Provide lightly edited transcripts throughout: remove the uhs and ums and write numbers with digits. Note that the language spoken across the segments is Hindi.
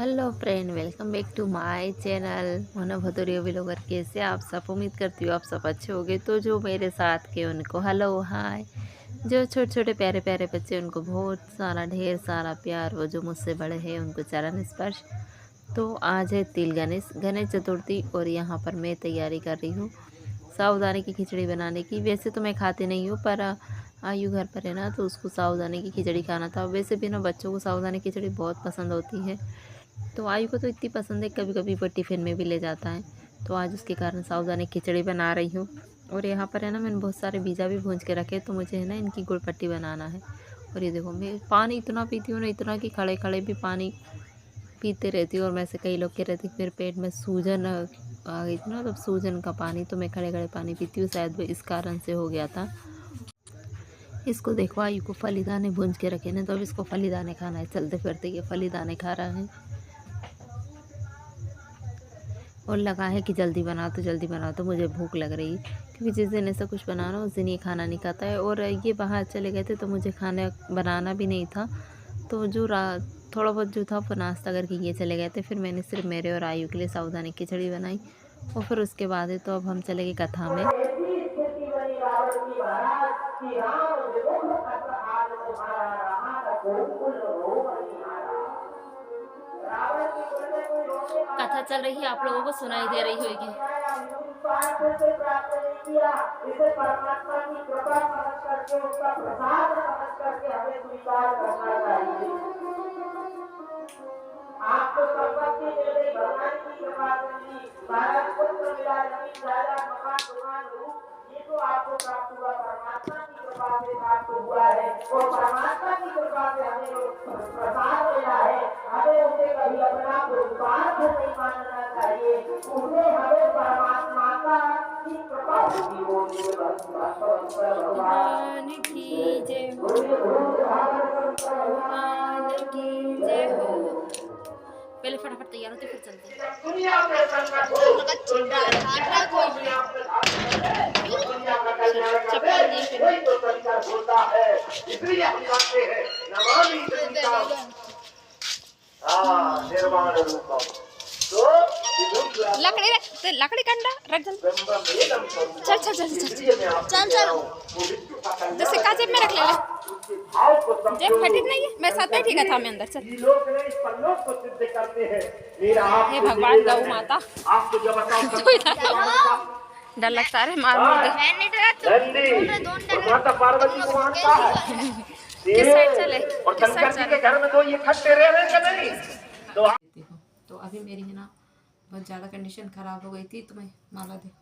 Hello friend, welcome back to my channel Mona Bhadauria vlogger. कैसे आप सब? उम्मीद करती हूँ आप सब अच्छे होंगे। तो जो मेरे साथ के उनको हेलो हाय, जो छोटे छोटे प्यारे प्यारे बच्चे उनको बहुत सारा ढेर सारा प्यार, वो जो मुझसे बड़े हैं उनको चरण स्पर्श। तो आज है तिल गणेश चतुर्थी और यहाँ पर मैं तैयारी कर रही हूँ साबूदाने की खिचड़ी बनाने की। वैसे तो मैं खाती नहीं हूँ, पर आयु घर पर है ना, तो उसको साबूदाने की खिचड़ी खाना था। वैसे भी ना बच्चों को साबूदाने की खिचड़ी बहुत पसंद होती है, तो आयु को तो इतनी पसंद है, कभी कभी वो टिफ़िन में भी ले जाता है। तो आज उसके कारण साबूदाने की खिचड़ी बना रही हूँ। और यहाँ पर है ना, मैंने बहुत सारे बीजा भी भूंज के रखे, तो मुझे है ना इनकी गुड़ पट्टी बनाना है। और ये देखो, मैं पानी इतना पीती हूँ ना, इतना कि खड़े खड़े भी पानी पीते रहती हूँ। और मैं से कई लोग कह रहे थे कि मेरे पेट में सूजन आ गई थी ना, मतलब सूजन का पानी, तो मैं खड़े खड़े पानी पीती हूँ, शायद वो इस कारण से हो गया था। इसको देखो, आयु को फली दाने भूंज के रखे ना, तो अब इसको फली दाने खाना है। चलते फिरते ये फली दाने खा रहा है और लगा है कि जल्दी बना तो जल्दी बना, तो मुझे भूख लग रही, क्योंकि जिस दिन ऐसा कुछ बनाना उस दिन ये खाना नहीं खाता है। और ये बाहर चले गए थे, तो मुझे खाना बनाना भी नहीं था। तो जो थोड़ा बहुत जो था वो नाश्ता करके ये चले गए थे। फिर मैंने सिर्फ मेरे और आयु के लिए साबूदाने की खिचड़ी बनाई। और फिर उसके बाद है, तो अब हम चले गए कथा में। कथा चल रही है, आप लोगों को सुनाई दे रही होगी। इसे परमात्मा की कृपा समझ करके, उसका प्रसाद समझ करके हमें स्वीकार करना चाहिए। आपको संपत्ति मिल गई, भगवान की कृपा से मिली, भारत पुत्र मिला, जमीन जायदाद मकान दुकान रूप, ये तो आपको प्राप्त हुआ, परमात्मा की कृपा से प्राप्त हुआ है। और परमात्मा की कृपा से हमें जो प्रसाद मिला है, हमें उसे कभी अपना पुरुषार्थ नहीं मानना चाहिए। उसे हमें परमात्मा का की कृपा की भगवान की जय हो, भगवान की जय हो। पहले फटाफट तैयार होते फिर चलते हैं। दुनिया में संकट हो, दुनिया में संकट हो, दुनिया का कल्याण करने वही तो संकट होता है। इसलिए हम कहते हैं नमामि गंगा निर्माण रूपम। तो लकड़ी कंडा रख दे। चल चल चल चल चल चल, जैसे काजे में रख ले देख, फटित नहीं है। मैं साथ बैठी का था, मैं अंदर चल। लोग ने इस परलोक को सिद्ध करते हैं। मेरा हे भगवान गौ माता, आपको जब बताओ डर लगता है, मार मुर दे। माता पार्वती को मानता है। किस साइड चले? और शंकर जी के घर में तो ये खट्टे रह रहे हैं नहीं। तो अभी मेरी है ना बहुत ज़्यादा कंडीशन ख़राब हो गई थी, तो मैं माला देखो,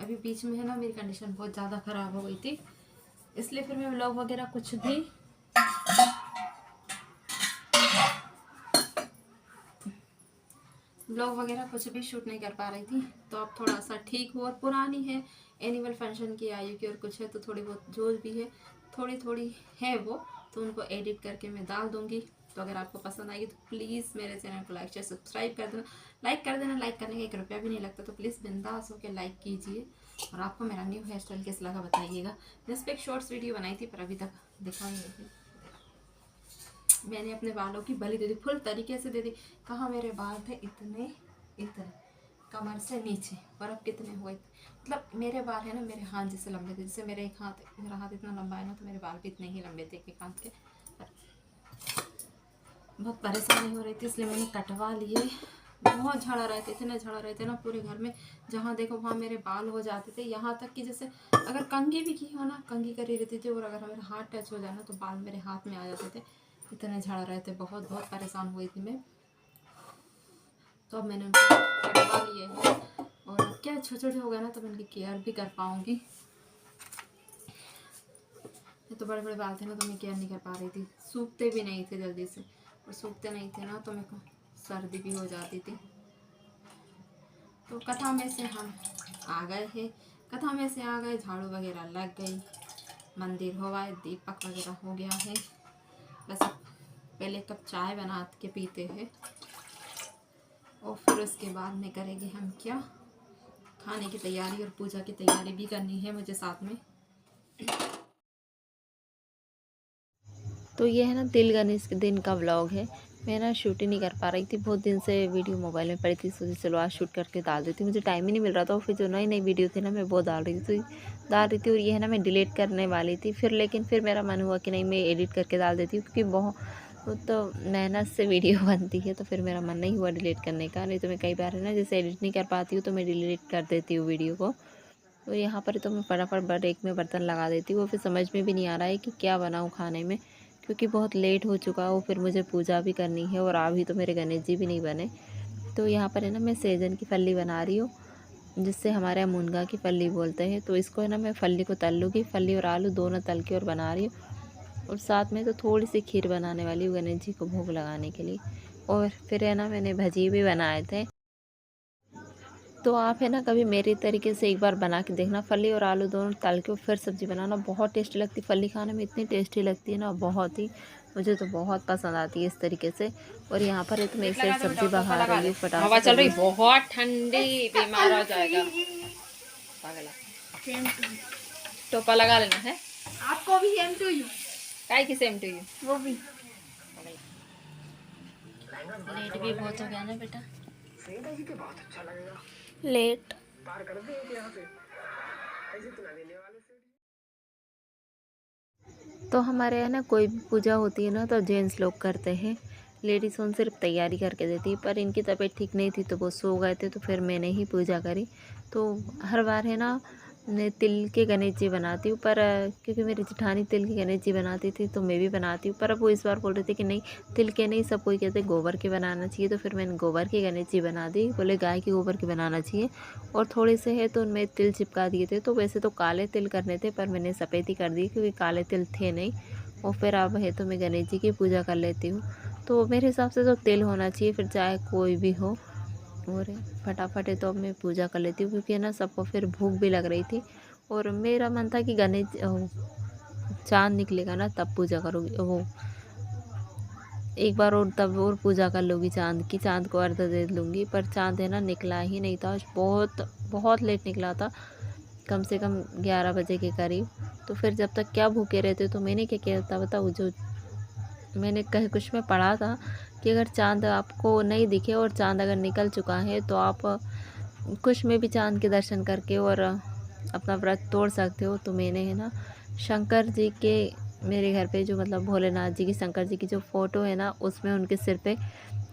अभी बीच में है ना मेरी कंडीशन बहुत ज़्यादा ख़राब हो गई थी, इसलिए फिर मैं व्लॉग वगैरह कुछ भी शूट नहीं कर पा रही थी। तो अब थोड़ा सा ठीक हो, और पुरानी है एनुअल फंक्शन की आयु की, और कुछ है तो थोड़ी बहुत जो भी है थोड़ी थोड़ी है वो, तो उनको एडिट करके मैं डाल दूँगी। तो अगर आपको पसंद आएगी तो प्लीज़ मेरे चैनल को लाइक शेयर सब्सक्राइब कर देना, लाइक कर देना। लाइक करने का 1 रुपया भी नहीं लगता, तो प्लीज़ बिंदास होकर लाइक कीजिए। और आपको मेरा न्यू हेयर स्टाइल कैसा लगा बताइएगा। जिस पर एक शॉर्ट्स वीडियो बनाई थी, पर अभी तक दिखाई नहीं थी। मैंने अपने बालों की बलि दे दी, फुल तरीके से दे दी। कहाँ मेरे बाल थे इतने इतने कमर से नीचे, और अब कितने हुए? मतलब मेरे बाल है ना मेरे हाथ जैसे लंबे थे, जैसे मेरे एक हाथ, मेरा हाथ इतना लंबा है ना, तो मेरे बाल भी इतने ही लंबे थे एक हाथ के। बहुत परेशानी हो रही थी, इसलिए मैंने कटवा लिए। बहुत झड़ा रहे थे, इतने झड़ा रहे थे ना पूरे घर में, जहाँ देखो वहाँ मेरे बाल हो जाते थे। यहाँ तक कि जैसे अगर कंघी भी की हो ना, कंघी करी रहती थी, और अगर मेरा हाथ टच हो जाए ना, तो बाल मेरे हाथ में आ जाते थे। इतने झड़ रहे थे, बहुत बहुत परेशान हुई थी मैं। तो अब मैंने उनको कटवा लिए हैं, और अब क्या छोटे छोटे हो गए ना, तो मैं उनकी केयर भी कर पाऊँगी। तो बड़े बड़े बाल थे ना, तो मैं केयर नहीं कर पा रही थी, सूखते भी नहीं थे जल्दी से, और सूखते नहीं थे ना, तो मेरे को सर्दी भी हो जाती थी। तो कथा में से हम आ गए हैं, कथा में से आ गए, झाड़ू वगैरह लग गई, मंदिर हो गए, दीपक वगैरह हो गया है। बस पहले कप चाय बना के पीते हैं, और फिर उसके बाद में करेंगे हम क्या, खाने की तैयारी, और पूजा की तैयारी भी करनी है मुझे साथ में। तो ये है ना तिल गणेश के दिन का व्लॉग है। मैं ना शूट ही नहीं कर पा रही थी, बहुत दिन से वीडियो मोबाइल में पड़ी थी, सोची चलो आज शूट करके डाल देती। मुझे टाइम ही नहीं मिल रहा था और फिर जो नई नई वीडियो थी ना मैं वो डाल रही थी और ये है ना मैं डिलीट करने वाली थी फिर, लेकिन फिर मेरा मन हुआ कि नहीं मैं एडिट करके डाल देती हूँ, क्योंकि बहुत तो मेहनत से वीडियो बनती है। तो फिर मेरा मन नहीं हुआ डिलीट करने का, नहीं तो मैं कई बार है ना जैसे एडिट नहीं कर पाती हूँ तो मैं डिलीट कर देती हूँ वीडियो को। तो यहाँ पर तो मैं फटाफट ब्रेक में बर्तन लगा देती हूँ। फिर समझ में भी नहीं आ रहा है कि क्या बनाऊँ खाने में, क्योंकि बहुत लेट हो चुका हो, फिर मुझे पूजा भी करनी है और अभी तो मेरे गणेश जी भी नहीं बने। तो यहाँ पर है ना मैं सेजन की फली बना रही हूँ, जिससे हमारे यहाँ मुनगा की फली बोलते हैं। तो इसको है ना मैं फली को तल लूँगी, फली और आलू दोनों तल के और बना रही हूँ। और साथ में तो थोड़ी सी खीर बनाने वाली हूँ गणेश जी को भोग लगाने के लिए। और फिर है ना मैंने भजी भी बनाए थे। तो आप है ना कभी मेरे तरीके से एक बार बना के देखना, फली और आलू दोनों तल के फिर सब्ज़ी बनाना, बहुत टेस्टी लगती है। फली खाने में इतनी टेस्टी लगती है ना, बहुत ही, मुझे तो बहुत पसंद आती है इस तरीके से। और यहाँ पर है तो मैं एक साइड सब्जी बना रही हूँ फटाफट। हवा चल रही बहुत ठंडी, बीमार हो जाएगा पागल। टोपा लगा लेना है आपको भी सेम टू यू। काय की सेम टू यू। वो भी लेट भी बहुत हो गया ना बेटा, लेट। तो हमारे यहाँ ना कोई भी पूजा होती है ना तो जेंट्स लोग करते हैं, लेडीज़ उन सिर्फ तैयारी करके देती है। पर इनकी तबीयत ठीक नहीं थी तो वो सो गए थे, तो फिर मैंने ही पूजा करी। तो हर बार है ना मैं तिल के गणेश जी बनाती हूँ, पर क्योंकि मेरी जेठानी तिल के गणेश जी बनाती थी तो मैं भी बनाती हूँ। पर अब वो इस बार बोल रहे थे कि नहीं तिल के नहीं, सब कोई कहते गोबर के बनाना चाहिए। तो फिर मैंने गोबर के गणेश जी बना दी, बोले गाय के गोबर के बनाना चाहिए। और थोड़े से है तो उनमें तिल चिपका दिए थे। तो वैसे तो काले तिल करने थे पर मैंने सफ़ेद ही कर दिए, क्योंकि काले तिल थे नहीं। और फिर अब है तो मैं गणेश जी की पूजा कर लेती हूँ। तो मेरे हिसाब से तो तिल होना चाहिए, फिर चाहे कोई भी हो। और फटाफट है तो अब मैं पूजा कर लेती हूँ, क्योंकि है ना सबको फिर भूख भी लग रही थी। और मेरा मन था कि गणेश चाँद निकलेगा ना तब पूजा करूँगी, वो एक बार और तब और पूजा कर लूँगी चाँद की, चाँद को अर्घ दे लूँगी। पर चाँद है ना निकला ही नहीं था, बहुत बहुत लेट निकला था, कम से कम 11 बजे के करीब। तो फिर जब तक क्या भूखे रहते, तो मैंने क्या किया था बताऊँ, जो मैंने कहीं कुछ में पढ़ा था कि अगर चाँद आपको नहीं दिखे और चाँद अगर निकल चुका है तो आप कुछ में भी चाँद के दर्शन करके और अपना व्रत तोड़ सकते हो। तो मैंने है ना शंकर जी के, मेरे घर पे जो मतलब भोलेनाथ जी की, शंकर जी की जो फ़ोटो है ना उसमें उनके सिर पे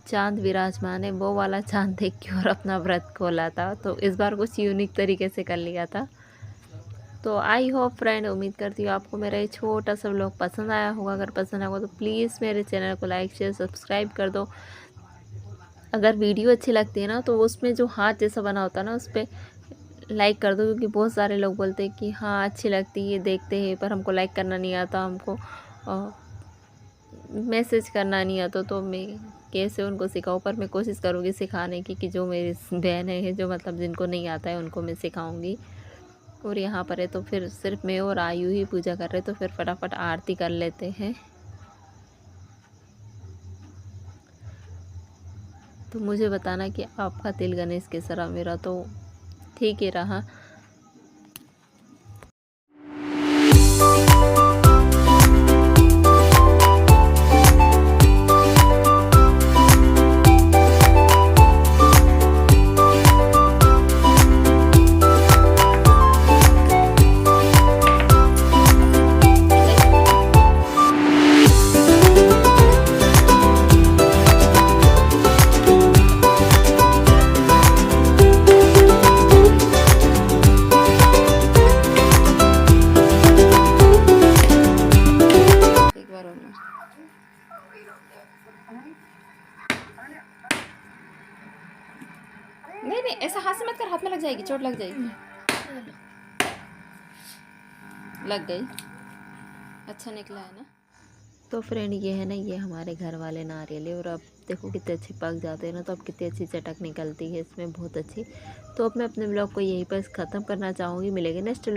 चाँद विराजमान है, वो वाला चाँद देख के और अपना व्रत खोला था। तो इस बार कुछ यूनिक तरीके से कर लिया था। तो आई होप फ्रेंड, उम्मीद करती हूँ आपको मेरा ये छोटा सा व्लॉग पसंद आया होगा। अगर पसंद आएगा तो प्लीज़ मेरे चैनल को लाइक शेयर सब्सक्राइब कर दो। अगर वीडियो अच्छी लगती है ना तो उसमें जो हाथ जैसा बना होता है ना उस पर लाइक कर दो, क्योंकि बहुत सारे लोग बोलते हैं कि हाँ अच्छी लगती है देखते हैं, पर हमको लाइक करना नहीं आता, हमको मैसेज करना नहीं आता। तो मैं कैसे उनको सिखाऊँ, पर मैं कोशिश करूँगी सिखाने की, कि जो मेरी बहन है जो मतलब जिनको नहीं आता है उनको मैं सिखाऊँगी। और यहाँ पर है तो फिर सिर्फ मैं और आयु ही पूजा कर रहे, तो फिर फटाफट आरती कर लेते हैं। तो मुझे बताना कि आपका तिल गणेश कैसा रहा, मेरा तो ठीक ही रहा। नहीं नहीं ऐसा हाथ से मत कर, हाथ में लग जाएगी, चोट लग जाएगी। लग गई, अच्छा निकला है ना। तो फ्रेंड ये है ना, ये हमारे घर वाले नारियल है, और अब देखो कितने अच्छे पक जाते हैं ना, तो अब कितनी अच्छी चटक निकलती है इसमें, बहुत अच्छी। तो अब मैं अपने ब्लॉग को यहीं पर ख़त्म करना चाहूँगी। मिलेंगे नेक्स्ट